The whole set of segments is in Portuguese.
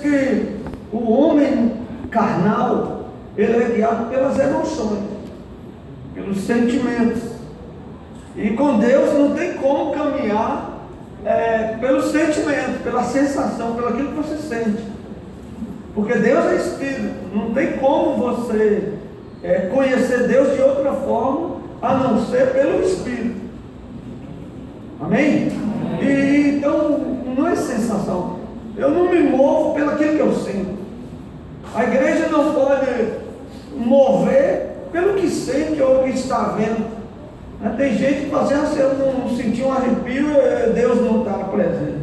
que o homem carnal, ele é guiado pelas emoções, pelos sentimentos. E com Deus não tem como caminhar pelo sentimento, pela sensação, pelo aquilo que você sente. Porque Deus é Espírito, não tem como você conhecer Deus de outra forma, a não ser pelo Espírito. Amém? E então, não é sensação. Eu não me movo pelo aquilo que eu sinto. A igreja não pode mover pelo que sente ou que está vendo. Tem gente que fala assim, se eu não sentir um arrepio, Deus não está presente.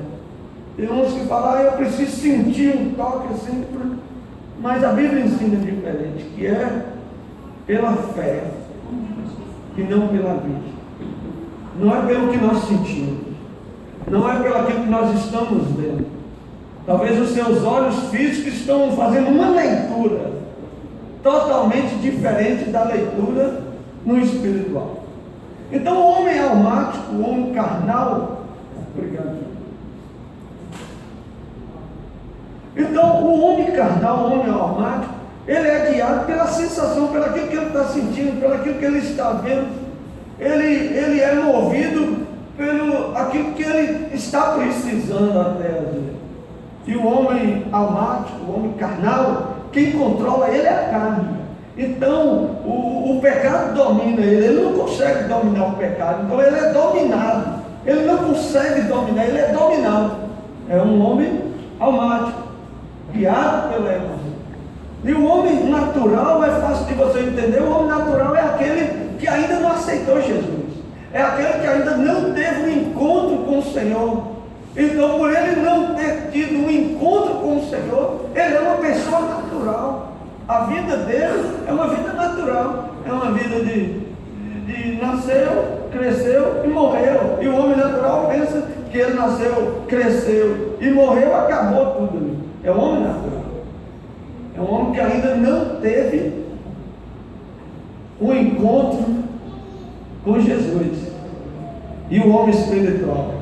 Tem uns que falam, eu preciso sentir um toque assim. Mas a Bíblia ensina diferente, que é pela fé e não pela vista. Não é pelo que nós sentimos, não é pelo aquilo que nós estamos vendo. Talvez os seus olhos físicos estão fazendo uma leitura totalmente diferente da leitura no espiritual. Então o homem almático, o homem carnal, obrigado. Então o homem carnal, o homem almático, ele é guiado pela sensação, pelo aquilo que ele está sentindo, pelo aquilo que ele está vendo. Ele é movido pelo aquilo que ele está precisando até às vezes. E o homem almático, o homem carnal, quem controla ele é a carne. Então o pecado domina ele não consegue dominar o pecado, então ele é dominado. Ele não consegue dominar, ele é dominado. É um homem almático, guiado pela emoção. E o homem natural é fácil de você entender. O homem natural é aquele que ainda não aceitou Jesus, é aquele que ainda não teve um encontro com o Senhor. Então, por ele não ter tido um encontro com o Senhor, ele é uma pessoa natural. A vida dele é uma vida natural, é uma vida de nasceu, cresceu e morreu. E o homem natural pensa que ele nasceu, cresceu e morreu, acabou tudo ali. É o homem natural. É um homem que ainda não teve um encontro com Jesus. E o homem espiritual?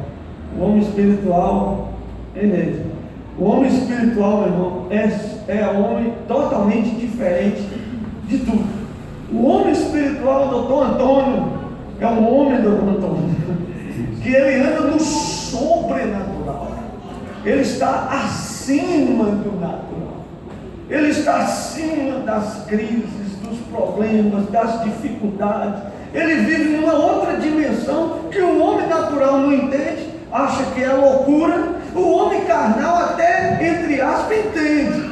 O homem espiritual é mesmo. O homem espiritual, meu irmão, é um homem totalmente diferente de tudo. O homem espiritual, doutor Antônio, é um homem, doutor Antônio, que ele anda no sobrenatural. Ele está acima do natural. Ele está acima das crises, dos problemas, das dificuldades. Ele vive numa outra dimensão que o homem natural não entende, acha que é loucura. O homem carnal até, entre aspas, entende.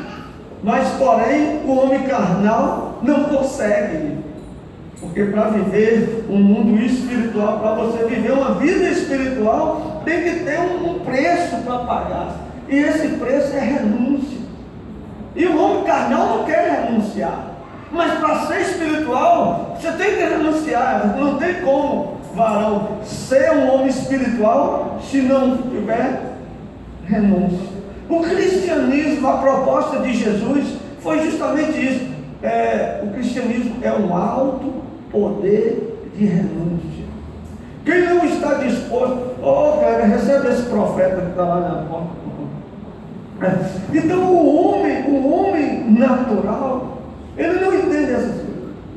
Mas, porém, o homem carnal não consegue. Porque para viver um mundo espiritual, para você viver uma vida espiritual, tem que ter um preço para pagar. E esse preço é renúncia. E o homem carnal não quer renunciar. Mas para ser espiritual, você tem que renunciar. Não tem como, varão, ser um homem espiritual se não tiver renúncia. O cristianismo, a proposta de Jesus foi justamente isso. O cristianismo é um alto poder de renúncia. Quem não está disposto, cara, recebe esse profeta que está lá na porta. Então o homem natural, ele não entende essas coisas.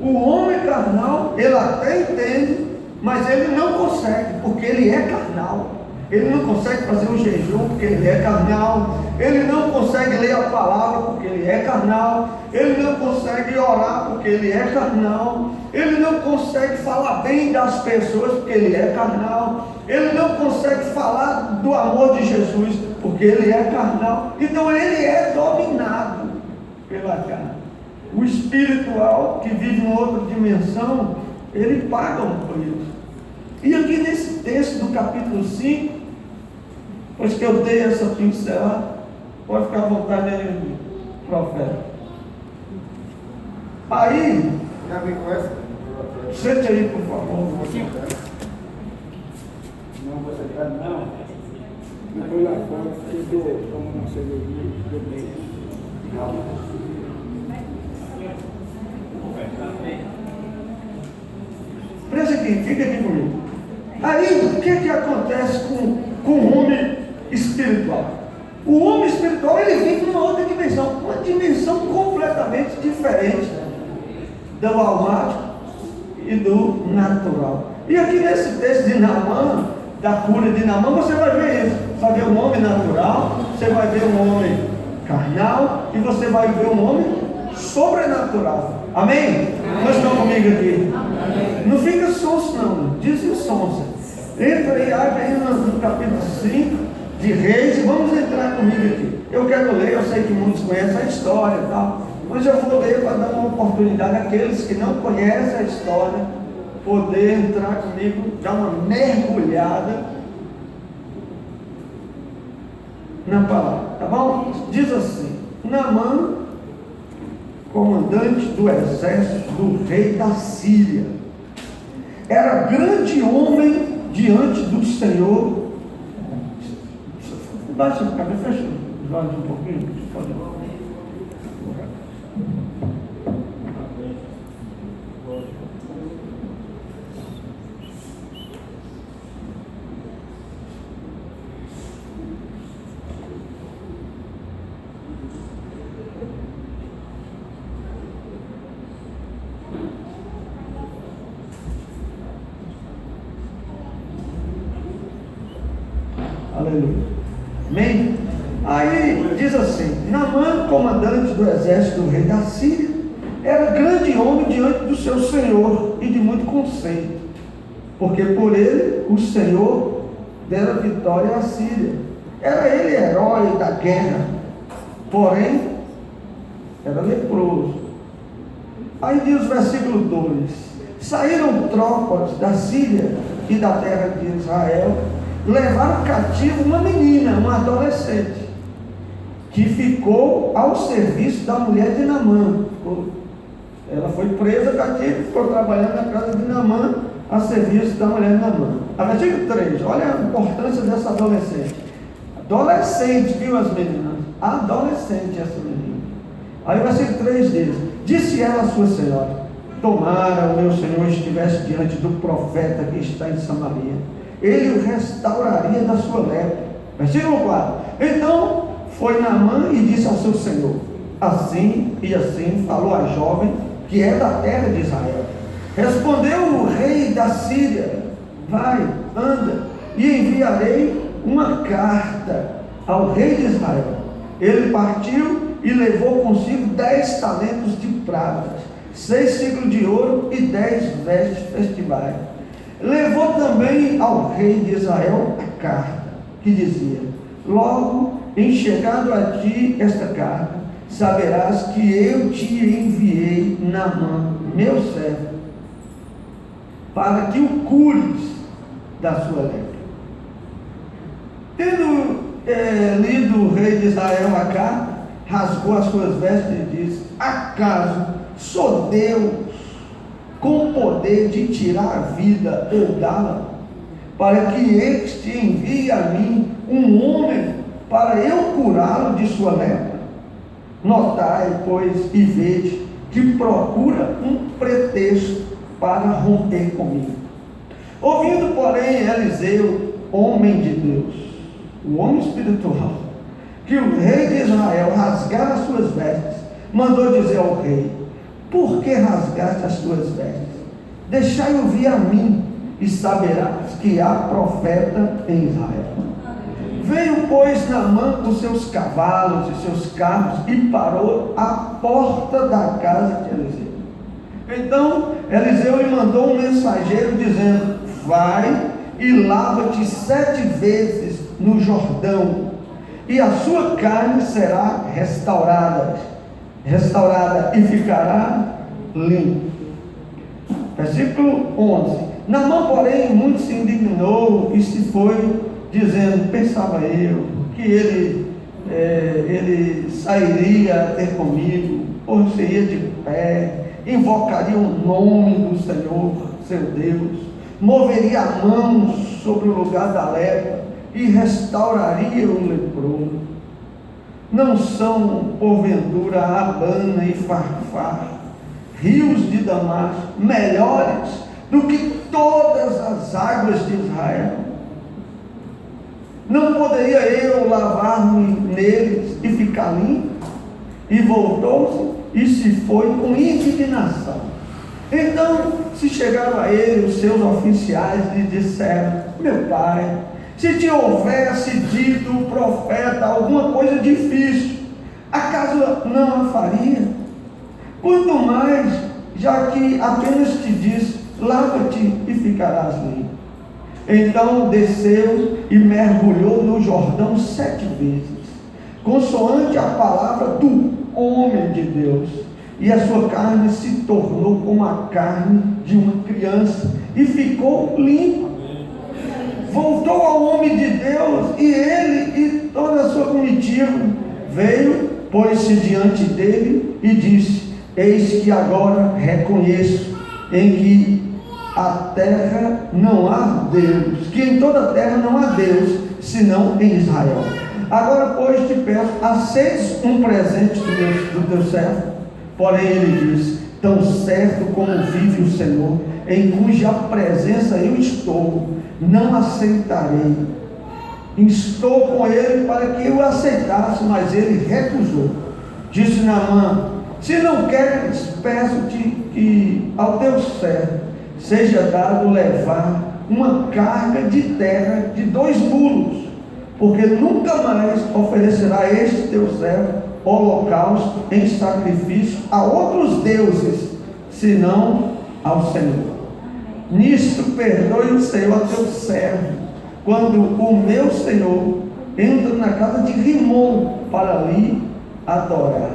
O homem carnal, ele até entende, mas ele não consegue, porque ele é carnal. Ele não consegue fazer um jejum porque ele é carnal. Ele não consegue ler a palavra porque ele é carnal. Ele não consegue orar porque ele é carnal. Ele não consegue falar bem das pessoas porque ele é carnal. Ele não consegue falar do amor de Jesus porque ele é carnal. Então ele é dominado pela carne. O espiritual, que vive em outra dimensão, ele paga um preço. E aqui nesse texto do capítulo 5, depois que eu dei essa pincelada, pode ficar à vontade aí, profeta. Aí, sente aí, por favor. Não vou sentar, não. Não foi lá fora, porque eu tomo uma cervejinha do meio. Presta aqui, fica aqui comigo. Aí, o que acontece com o homem espiritual? O homem espiritual, ele vive numa outra do almático e do natural. E aqui nesse texto de Naamã, da cura de Naamã, você vai ver isso. Você vai ver um homem natural, você vai ver um homem carnal e você vai ver um homem sobrenatural. Amém? Vocês estão comigo aqui? Amém. Não fica sonso não, desensonsa. Entra aí, abre aí no capítulo 5 de Reis e vamos entrar comigo aqui. Eu quero ler, eu sei que muitos conhecem a história e tal, mas eu vou ler para dar uma oportunidade àqueles que não conhecem a história, poder entrar comigo, dar uma mergulhada na palavra, tá bom? Diz assim: Naamã, comandante do exército do rei da Síria, era grande homem diante do Senhor. Baixa a cabeça, fecha os olhos um pouquinho. Pode. Aleluia. Amém? Aí diz assim: Naamã, comandante do exército do rei da Síria, era grande homem diante do seu senhor e de muito conceito, porque por ele o Senhor dera vitória à Síria. Era ele herói da guerra, porém era leproso. Aí diz o versículo 2: saíram tropas da Síria e da terra de Israel, levaram cativo uma menina, uma adolescente, que ficou ao serviço da mulher de Naamã. Ela foi presa cativa e ficou trabalhando na casa de Naamã, a serviço da mulher de Naamã. A versículo 3, olha a importância dessa adolescente. Adolescente, viu as meninas? Adolescente essa menina. Aí o versículo 3 diz: disse ela à sua senhora: tomara o meu senhor estivesse diante do profeta que está em Samaria, ele o restauraria da sua lepra. Versículo 4: então foi Naamã e disse ao seu senhor: assim e assim falou a jovem que é da terra de Israel. Respondeu o rei da Síria: vai, anda, e enviarei uma carta ao rei de Israel. Ele partiu e levou consigo 10 talentos de prata, 6 ciclos de ouro e 10 vestes festivais. Levou também ao rei de Israel a carta, que dizia: logo em chegado a ti esta carta, saberás que eu te enviei Naamã, meu servo, para que o cures da sua lepra. Tendo lido o rei de Israel a carta, rasgou as suas vestes e disse: acaso sou Deus com poder de tirar a vida ou dá-la, para que este envie a mim um homem para eu curá-lo de sua lepra? Notai, pois, e vede que procura um pretexto para romper comigo. Ouvindo, porém, Eliseu, homem de Deus, o homem espiritual, que o rei de Israel rasgara as suas vestes, mandou dizer ao rei: por que rasgaste as tuas vestes? Deixai-o vir a mim, e saberás que há profeta em Israel. Veio, pois, Naamã com seus cavalos e seus carros e parou à porta da casa de Eliseu. Então Eliseu lhe mandou um mensageiro dizendo: vai e lava-te 7 vezes no Jordão, e a sua carne será restaurada e ficará limpa. Versículo 11: Naamã, porém, muito se indignou e se foi, dizendo: pensava eu que ele sairia a ter comigo, ou seria de pé, invocaria o nome do Senhor, seu Deus, moveria a mão sobre o lugar da lepra e restauraria o leproso. Não são, porventura, Abana e Farfar, rios de Damasco, melhores do que todas as águas de Israel? Não poderia eu lavar-me neles e ficar limpo? E voltou-se e se foi com indignação. Então se chegaram a ele os seus oficiais e disseram: meu pai, se te houvesse dito o profeta alguma coisa difícil, acaso não a faria? Quanto mais, já que apenas te diz: lava-te e ficarás limpo. Então desceu e mergulhou no Jordão 7 vezes, consoante a palavra do homem de Deus, e a sua carne se tornou como a carne de uma criança, e ficou limpa. Voltou ao homem de Deus, e ele e toda a sua comitiva veio, pôs-se diante dele e disse: eis que agora reconheço em que a terra não há Deus, que em toda a terra não há Deus, senão em Israel. Agora, pois, te peço, aceites um presente do teu servo. Porém ele diz: tão certo como vive o Senhor, em cuja presença eu estou, não aceitarei. Estou com ele para que eu aceitasse, mas ele recusou. Disse Naamã: se não queres, peço-te que ao teu servo seja dado levar uma carga de terra de 2 mulos, porque nunca mais oferecerá este teu servo holocausto em sacrifício a outros deuses, senão ao Senhor. Nisto perdoe o Senhor a teu servo, quando o meu Senhor entra na casa de Rimon para ali adorar,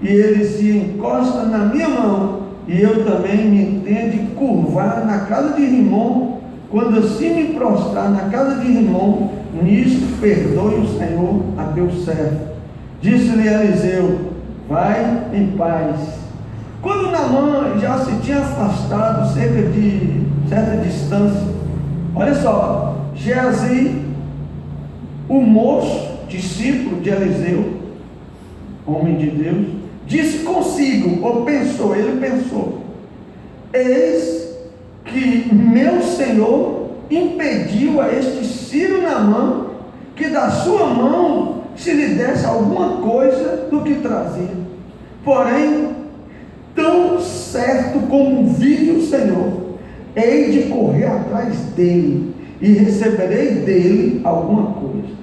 e ele se encosta na minha mão, e eu também me entendo curvar na casa de Rimon, quando assim me prostrar na casa de Rimon. Nisto perdoe o Senhor a teu servo. Disse-lhe Eliseu: vai em paz. Quando Naamã já se tinha afastado cerca de certa distância, olha só, Geazi, o moço, discípulo de Eliseu, homem de Deus, disse consigo, ou pensou, ele pensou: eis que meu Senhor impediu a este Ciro Naamã que da sua mão se lhe desse alguma coisa do que trazia. Porém, tão certo como vive o Senhor, hei de correr atrás dele e receberei dele alguma coisa.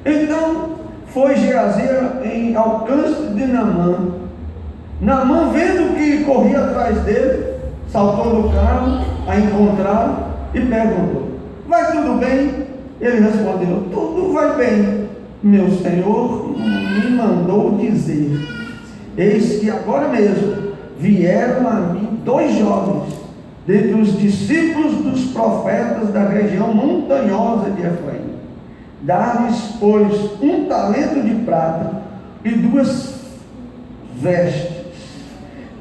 Então foi Geazi em alcance de Naamã. Naamã, vendo que corria atrás dele, saltou do carro a encontrá-lo e perguntou: vai tudo bem? Ele respondeu: tudo vai bem. Meu Senhor me mandou dizer: eis que agora mesmo vieram a mim 2 jovens dentre os discípulos dos profetas da região montanhosa de Efraim. Dar-lhes, pois, 1 talento de prata e 2 vestes.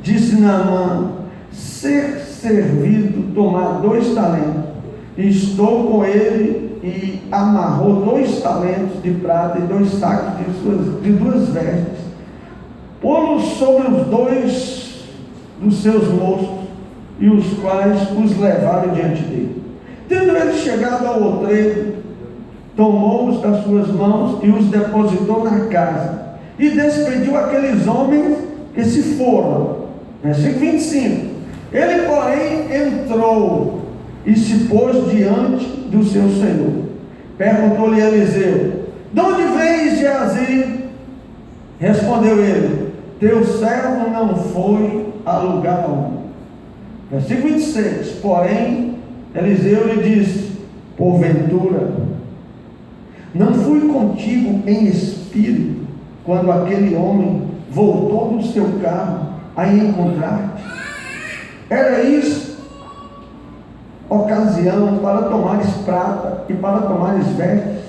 Disse Naamã: ser servido tomar 2 talentos. Estou com ele. E amarrou 2 talentos de prata e 2 sacos de 2 vestes, pô-los sobre os 2 dos seus moços, e os quais os levaram diante dele. Tendo ele chegado ao outreiro, tomou-os das suas mãos e os depositou na casa, e despediu aqueles homens que se foram. Versículo 25. Ele, porém, entrou e se pôs diante do seu senhor. Perguntou-lhe Eliseu: de onde vens, Geazi? Respondeu ele: teu servo não foi a lugar algum. Versículo 26. Porém, Eliseu lhe disse: porventura, não fui contigo em espírito, quando aquele homem voltou do seu carro a encontrar-te? Era isso ocasião para tomares prata e para tomares vestes,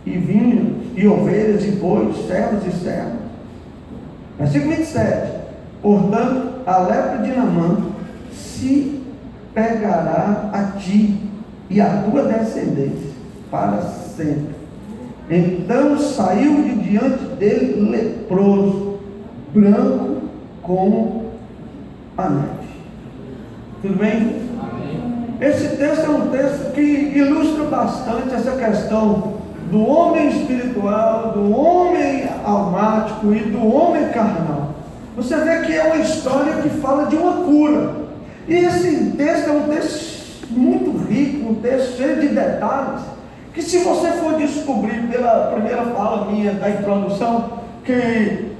e vinhos, e ovelhas, e bois, servos e servas. Versículo 27. Portanto, a lepra de Naamã se pegará a ti e a tua descendência para sempre. Então saiu de diante dele leproso, branco como a neve. Tudo bem? Amém. Esse texto é um texto que ilustra bastante essa questão do homem espiritual, do homem almático e do homem carnal. você vê que é uma história que fala de uma cura. E esse texto é um texto muito rico, um texto cheio de detalhes, que se você for descobrir pela primeira fala minha da introdução, que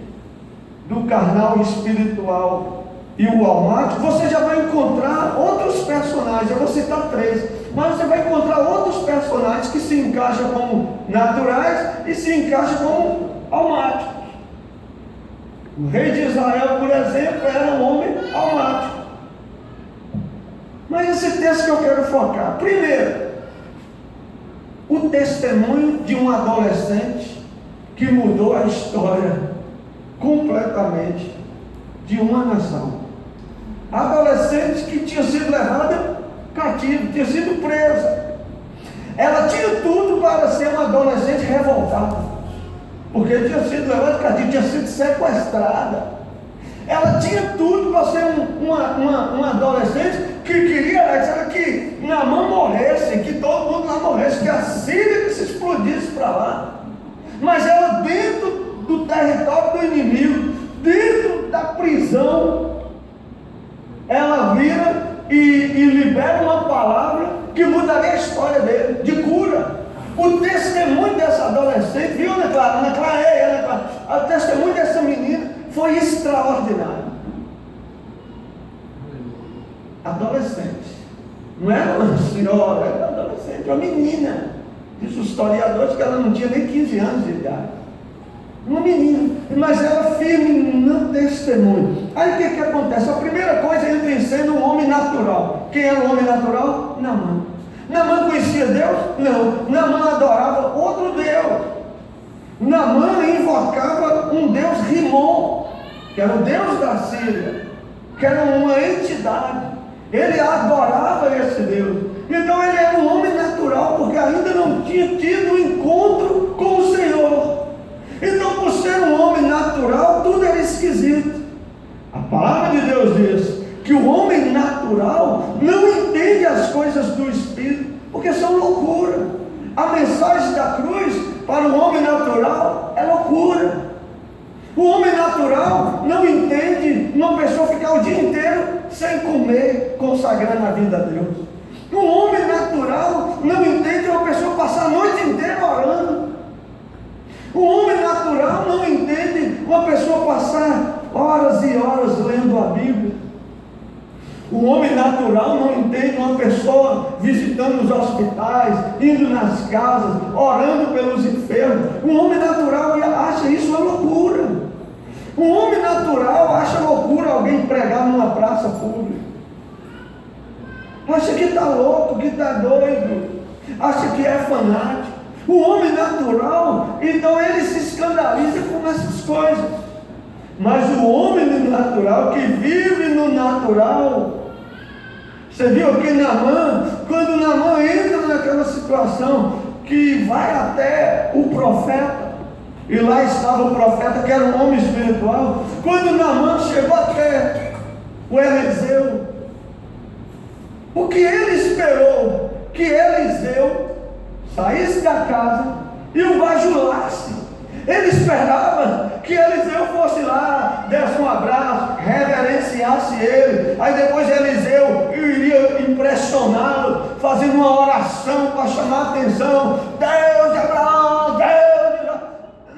do carnal espiritual e o almático, você já vai encontrar outros personagens. Eu vou citar 3, mas você vai encontrar outros personagens que se encaixam como naturais e se encaixam como almáticos. O rei de Israel, por exemplo, era um homem almático. Mas esse texto que eu quero focar, primeiro, o testemunho de um adolescente que mudou a história completamente de uma nação. Adolescente que tinha sido levada cativo, tinha sido presa. Ela tinha tudo para ser uma adolescente revoltada, porque tinha sido levada cativo, tinha sido sequestrada. Ela tinha tudo para ser uma adolescente que queria que Naamã morresse, que todo mundo lá morresse, que a Síria que se explodisse para lá. Mas ela, dentro do território do inimigo, dentro da prisão, ela vira e libera uma palavra que mudaria a história dele, de cura. O testemunho dessa adolescente, viu, Ana Clara? Ana Clara, o testemunho dessa menina foi extraordinário. Adolescente, não era uma senhora, era uma adolescente, uma menina. Diz os historiadores que ela não tinha nem 15 anos de idade. Uma menina, mas ela firme no testemunho. Aí o que acontece? A primeira coisa, entra em cena um homem natural. Quem era o homem natural? Naamã. Naamã conhecia Deus? Não. Naamã adorava outro Deus. Naamã invocava um Deus Rimon, que era o Deus da Síria, que era uma entidade. Ele adorava esse Deus. Então ele era um homem natural, porque ainda não tinha tido um encontro com o Senhor. Então, por ser um homem natural, tudo era esquisito. A palavra de Deus diz que o homem natural não entende as coisas do Espírito, porque são loucura. A mensagem da cruz para o homem natural é loucura. O homem natural não entende uma pessoa ficar o dia inteiro sem comer, consagrando a vida a Deus. O homem natural não entende uma pessoa passar a noite inteira orando. O homem natural não entende uma pessoa passar horas e horas lendo a Bíblia. O homem natural não entende uma pessoa visitando os hospitais, indo nas casas, orando pelos enfermos. O homem natural acha isso uma loucura. O homem natural acha loucura alguém pregar numa praça pública. Acha que está louco, que está doido. Acha que é fanático. O homem natural, então ele se escandaliza com essas coisas. Mas o homem natural, que vive no natural, você viu aqui Naamã, quando Naamã entra naquela situação, que vai até o profeta, e lá estava o profeta, que era um homem espiritual. Quando Naamã chegou até o Eliseu, o que ele esperou? Que Eliseu saísse da casa e o bajulasse. Ele esperava que Eliseu fosse lá, desse um abraço, reverenciasse ele. Aí depois Eliseu iria impressioná-lo, fazendo uma oração para chamar a atenção. Deus de Abraão, Deus de Abraão.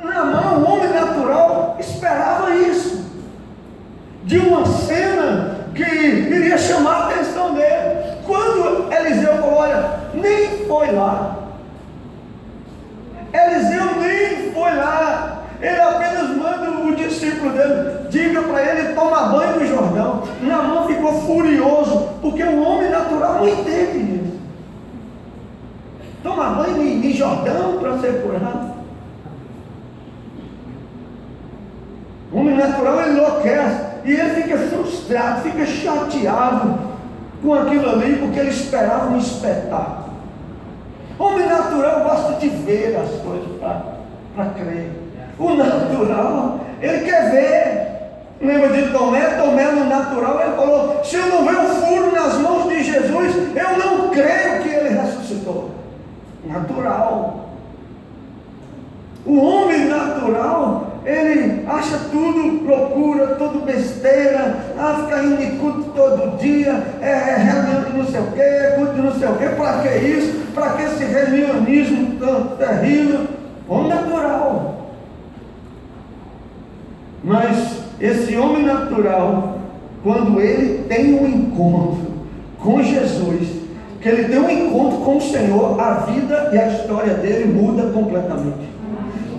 Naamã, o homem natural, esperava isso, de uma cena que iria chamar a atenção dele. Quando Eliseu falou, olha, nem foi lá. Eliseu nem foi lá. Ele apenas manda o discípulo dele, diga para ele tomar banho no Jordão. Naamã ficou furioso, porque o homem natural não entende isso. Tomar banho em Jordão para ser curado. O homem natural ele enlouquece, e ele fica frustrado, fica chateado com aquilo ali, porque ele esperava um espetáculo. O homem natural gosta de ver as coisas para crer. O natural, ele quer ver. Lembra de Tomé? Tomé no natural, ele falou, se eu não ver o furo nas mãos de Jesus, eu não creio que ele ressuscitou. Natural. O homem natural, ele acha tudo loucura, tudo besteira. lá, fica indo em culto todo dia, reunião de não sei o quê, culto de não sei o quê, para que isso? Para que esse reunionismo tão terrível? Homem natural. Mas esse homem natural, quando ele tem um encontro com Jesus, que ele tem um encontro com o Senhor, a vida e a história dele muda completamente.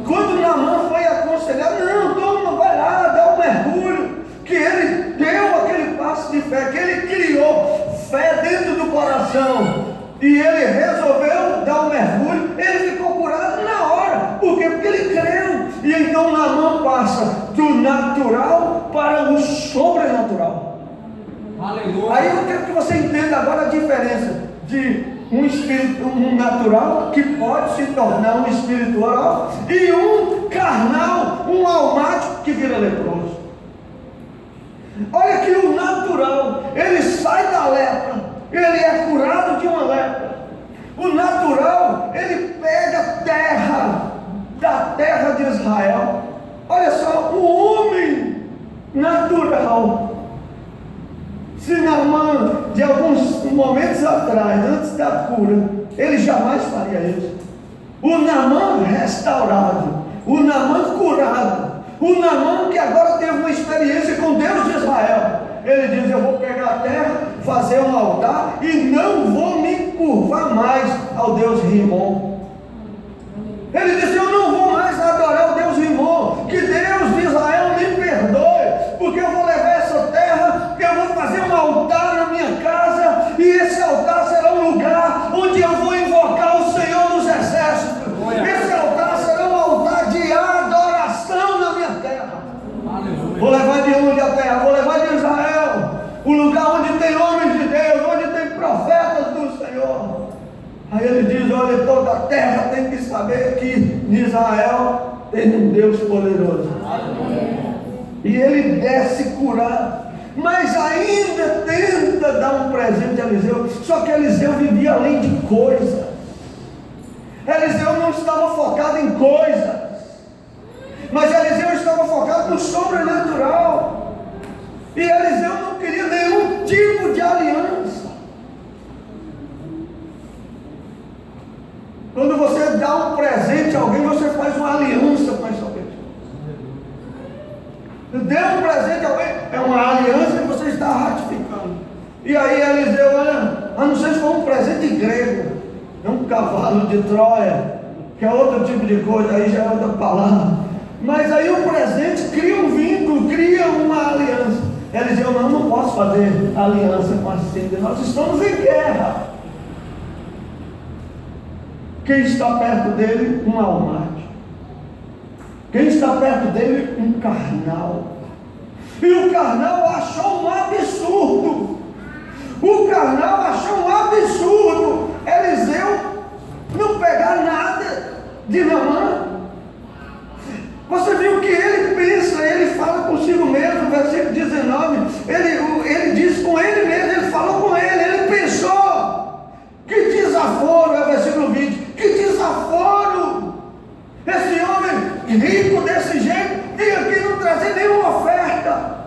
Quando Naamã foi aconselhar, não, toma, vai lá, dá um mergulho, que ele deu aquele passo de fé, que ele criou fé dentro do coração, e ele resolveu dar um mergulho, ele ficou curado na hora. Por quê? Porque ele creu. E então Naamã passa do natural para o sobrenatural. Aleluia. Aí eu quero que você entenda agora a diferença de um espírito, um natural que pode se tornar um espiritual, e um carnal, um almático que vira leproso. Olha que o natural, ele sai da lepra, ele é curado de uma lepra. O natural, ele pega terra, da terra de Israel. Olha só, o homem natural. Se Naamã, de alguns momentos atrás, antes da cura, ele jamais faria isso. O Naamã restaurado, o Naamã curado, o Naamã que agora teve uma experiência com Deus de Israel, ele diz: eu vou pegar a terra, fazer um altar e não vou me curvar mais ao Deus Rimon. Ele disse: eu não vou mais adorar o Deus Rimon, que Deus de Israel me perdoe, porque eu vou levar essa terra, eu vou fazer um altar na minha casa, e esse altar será um lugar onde eu vou invocar o Senhor dos Exércitos. Esse altar será um altar de adoração na minha terra. Vou levar de onde a terra? Vou levar de Israel, o lugar onde tem homens de Deus, onde tem profetas do Senhor. Aí ele diz: olha, toda a terra tem que saber que em Israel tem um Deus poderoso. E ele desce curado, mas ainda tenta dar um presente a Eliseu. Só que Eliseu vivia além de coisas. Eliseu não estava focado em coisas, mas Eliseu estava focado no sobrenatural. E Eliseu não queria nenhum tipo de aliança. Quando você dá um presente a alguém, você faz uma aliança com essa pessoa. Deu um presente a alguém, é uma aliança que você está ratificando. E aí Eliseu, olha, a não ser se for um presente grego, é um cavalo de Troia, que é outro tipo de coisa, aí já é outra palavra. Mas aí o presente cria um vínculo, cria uma aliança. Eliseu: não posso fazer aliança com a Síria, nós estamos em guerra. Quem está perto dele? Um almático. Quem está perto dele? Um carnal. E o carnal achou um absurdo. O carnal achou um absurdo Eliseu não pegar nada de Naamã. Você viu que ele pensa, ele fala consigo mesmo, versículo 19, ele diz com ele mesmo, ele falou com ele pensou: que desaforo, é o versículo 20, que desaforo, esse homem rico desse jeito, vem aqui não trazer nenhuma oferta.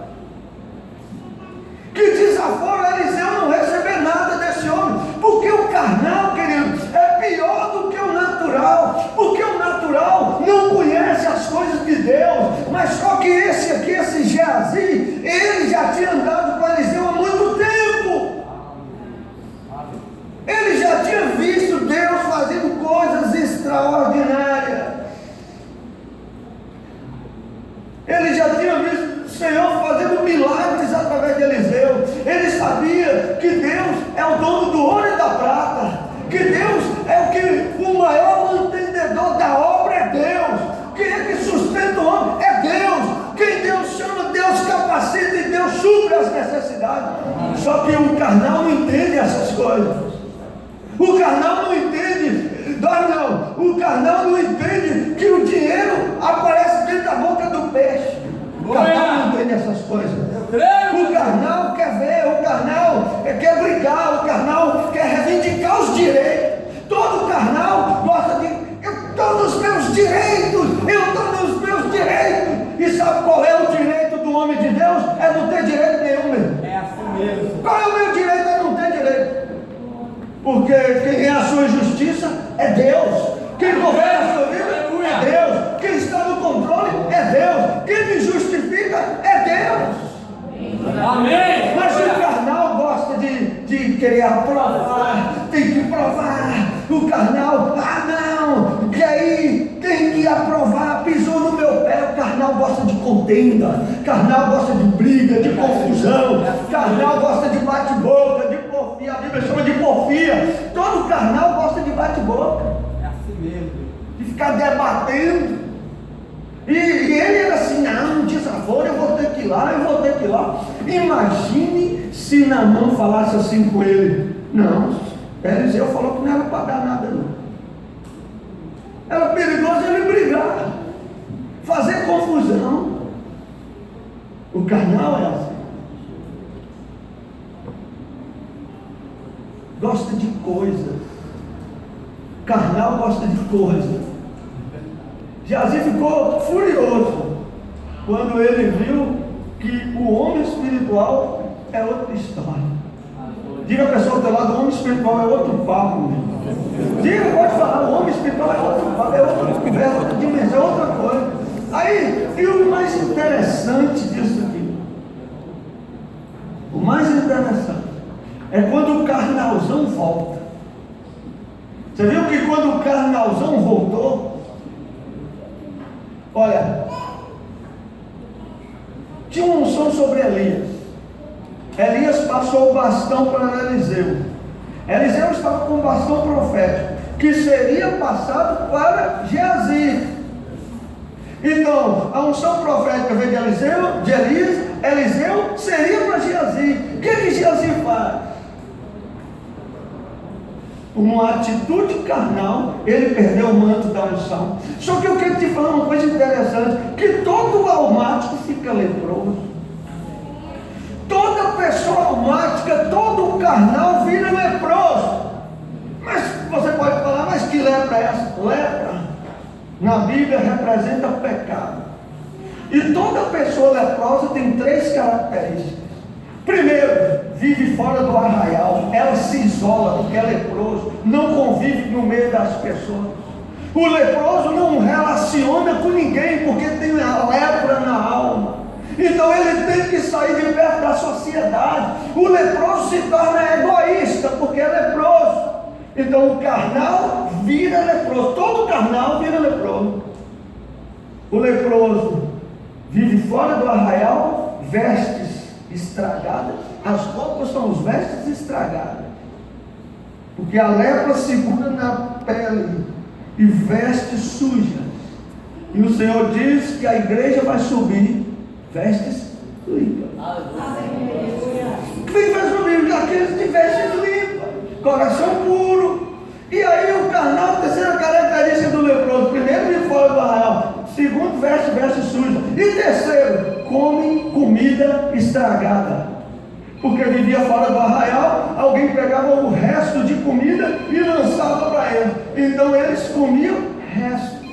Que desaforo Eliseu não receber nada desse homem, porque o carnal, querido, é pior do que o natural, porque o natural não conhece as coisas de Deus, mas só que esse aqui, esse Geazi, ele já tinha andado com Eliseu há muito tempo, ele já tinha visto Deus fazendo coisas extraordinárias, ele já tinha visto o Senhor fazendo milagres através de Eliseu. Ele sabia que Deus é o dono do ouro e da prata, que Deus é o maior mantenedor da obra é Deus. Quem é que sustenta o homem? É Deus. Quem Deus chama, Deus capacita e Deus supre as necessidades. Só que o carnal não entende essas coisas. O carnal não entende. O carnal não entende que o dinheiro aparece dentro da boca do peixe. O carnal não entende essas coisas. O carnal quer ver, o carnal quer brigar, o carnal quer reivindicar os direitos. Todo carnal gosta de: eu estou nos meus direitos, eu estou nos meus direitos. E sabe qual é o direito do homem de Deus? É não ter direito nenhum, meu sua justiça é Deus. Quem governa a sua vida é Deus. Quem está no controle é Deus. Quem me justifica é Deus. Amém. Mas o carnal gosta de querer aprovar, tem que provar. O carnal, não, que aí tem que aprovar, pisou no meu pé. O carnal gosta de contenda, carnal gosta de briga, de confusão, carnal gosta de bate-boca, de porfia. A Bíblia chama de porfia. Todo carnal gosta de bate-boca, É assim mesmo. de ficar debatendo. E ele era assim, não, desaforo, eu vou ter que ir lá, eu vou ter que ir lá. Imagine se Naamã falasse assim com ele: não, Eliseu falou que não era para dar nada não. Era perigoso ele brigar, fazer confusão. O carnal é assim. Gosta de coisas. Carnal gosta de coisas. Geazi ficou furioso quando ele viu que o homem espiritual é outra história. Diga a pessoa do teu lado: o homem espiritual é outro papo, meu. Diga, pode falar: o homem espiritual é outro papo, é outra conversa, outra dimensão, é outra coisa. Aí, e o mais interessante disso aqui, o mais interessante é quando o carnalzão volta. Você viu que quando o carnalzão voltou, olha, tinha uma unção sobre Elias. Elias passou o bastão para Eliseu. Eliseu estava com o bastão profético, que seria passado para Geazi. Então, a unção profética veio de Elias, Eliseu seria para Geazi. O que Geazi faz? Uma atitude carnal, ele perdeu o manto da unção. Só que eu quero te falar uma coisa interessante: que todo almático fica leproso. Toda pessoa almática, todo carnal vira leproso. Mas você pode falar: mas que lepra é essa? Lepra na Bíblia representa pecado. E toda pessoa leprosa tem 3 características. Primeiro, vive fora do arraial. Ela se isola porque é leproso, não convive no meio das pessoas. O leproso não relaciona com ninguém porque tem a lepra na alma. Então ele tem que sair de perto da sociedade. O leproso se torna egoísta porque é leproso. Então o carnal vira leproso. Todo carnal vira leproso. O leproso vive fora do arraial, vestes estragadas. As roupas são os vestes estragadas, porque a lepra segura na pele e vestes sujas. E o Senhor diz que a igreja vai subir vestes limpas. Quem vai subir? Aqueles de vestes limpas, coração puro. E aí o carnal, terceira característica do leproso: primeiro, vive fora do arraial; segundo, veste suja; e terceiro, come comida estragada. Porque vivia fora do arraial, alguém pegava o resto de comida e lançava para eles. Então eles comiam resto.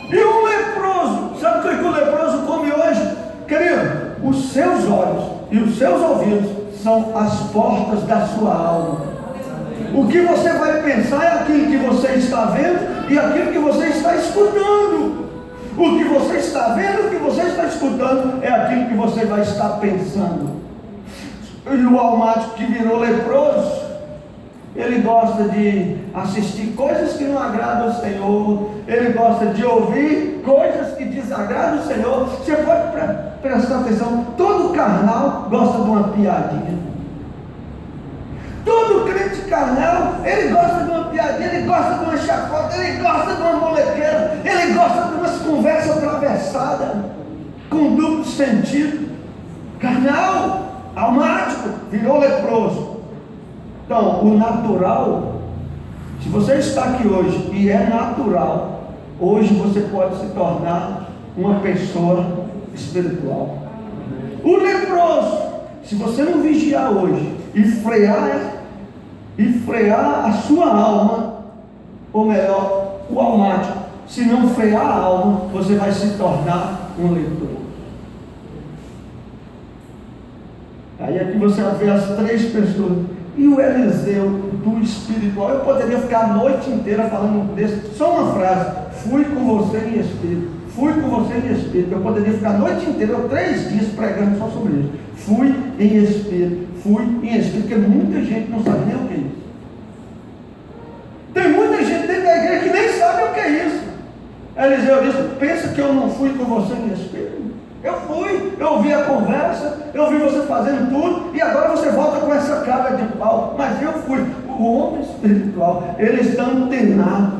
E um leproso, sabe o que o leproso come hoje? Querido, os seus olhos e os seus ouvidos são as portas da sua alma. O que você vai pensar é aquilo que você está vendo e aquilo que você está escutando. O que você está vendo, o que você está escutando é aquilo que você vai estar pensando. E o almático que virou leproso, ele gosta de assistir coisas que não agradam ao Senhor. Ele gosta de ouvir coisas que desagradam o Senhor. Você pode prestar atenção: todo carnal gosta de uma piadinha. Todo crente carnal, ele gosta de uma piadinha, ele gosta de uma chacota, ele gosta de uma molequeira, ele gosta de umas conversas atravessadas, com duplo sentido. Carnal, almático, virou leproso. Então, o natural, se você está aqui hoje e é natural, hoje você pode se tornar uma pessoa espiritual. O leproso, se você não vigiar hoje e frear a sua alma, ou melhor, o almático, se não frear a alma, você vai se tornar um leproso. Aí aqui você vê as 3 pessoas. E o Eliseu do espiritual? Eu poderia ficar a noite inteira falando desse, só uma frase: fui com você em espírito, fui com você em espírito. Eu poderia ficar a noite inteira, 3 dias pregando só sobre isso. Fui em espírito, fui em espírito, porque muita gente não sabe nem o que é isso. Tem muita gente dentro da igreja que nem sabe o que é isso. Eliseu disse: pensa que eu não fui com você em espírito? Eu fui, eu ouvi a conversa, eu vi você fazendo tudo, e agora você volta com essa cara de pau. Mas eu fui. O homem espiritual, ele está antenado.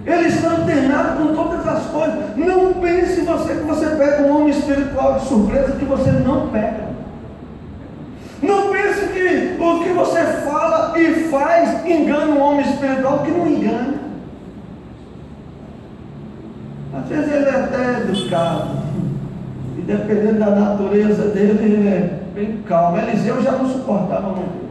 Ele está antenado com todas as coisas. Não pense você que você pega um homem espiritual de surpresa, que você não pega. Não pense que o que você fala e faz engana um homem espiritual, que não engana. Às vezes ele é até educado, e dependendo da natureza dele, ele é bem calmo. Eliseu já não suportava muito.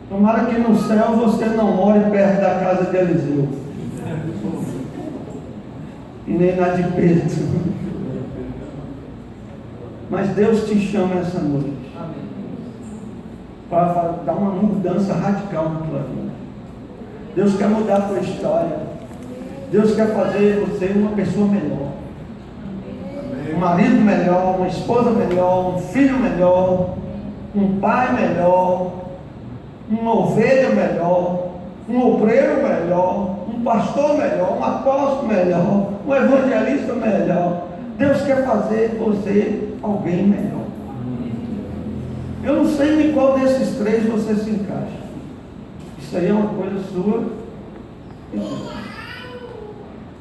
Tomara que no céu você não more perto da casa de Eliseu, e nem na de Pedro. Mas Deus te chama essa noite para dar uma mudança radical na tua vida. Deus quer mudar a tua história. Deus quer fazer você uma pessoa melhor, um marido melhor, uma esposa melhor, um filho melhor, um pai melhor, uma ovelha melhor, um obreiro melhor, um pastor melhor, um apóstolo melhor, um evangelista melhor. Deus quer fazer você alguém melhor. Eu não sei em qual desses 3 você se encaixa. Isso aí é uma coisa sua.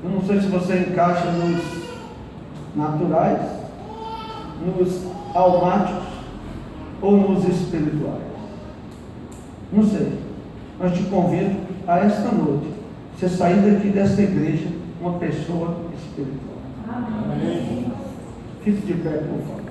Eu não sei se você encaixa nos naturais, nos almáticos ou nos espirituais. Não sei. Mas te convido a esta noite você sair daqui desta igreja uma pessoa espiritual. Amém. Fique de pé, por favor.